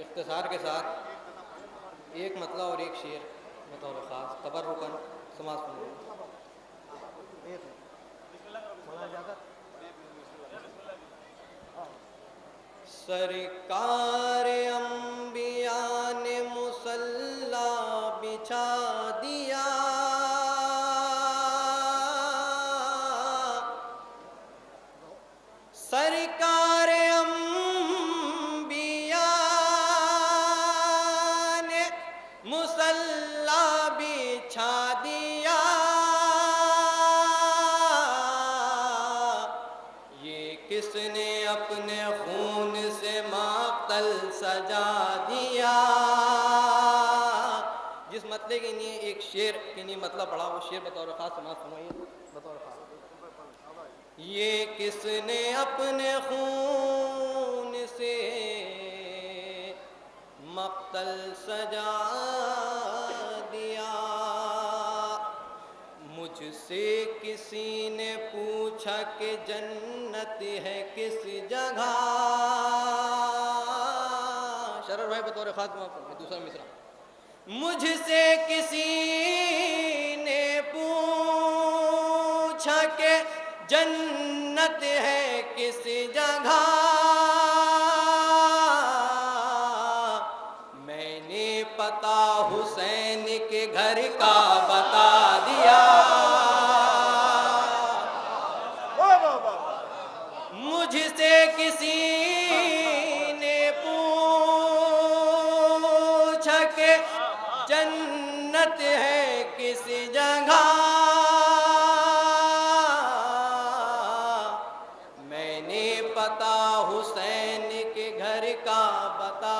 اختصار کے ساتھ ایک مطلع اور ایک شعر بطور خاص تبرکن سماعت فرمائیں۔ سرکار انبیاء نے مصلی بچھا دیا، سرکار انبیاء نے مصلی بچھا دیا، یہ کس نے اپنے خون سے مقتل سجا دیا۔ جس مطلع کے لیے ایک شعر کے لیے مطلب پڑھا وہ شعر بطور خاص سماعت فرمائیے بطور خاص۔ یہ کس نے اپنے خون سے مقتل سجا دیا، مجھ سے کسی نے پوچھا کہ جنت ہے کس جگہ، شرر بھائی بطور خاص دوسرا مصرع۔ مجھ سے کسی نے پوچھا کہ جنت ہے کس جگہ، میں نے پتا حسین کے گھر کا بتا دیا، مجھ سے کسی نے پوچھا کہ جنت ہے کس جگہ، میں نے پتا حسین کے گھر کا بتا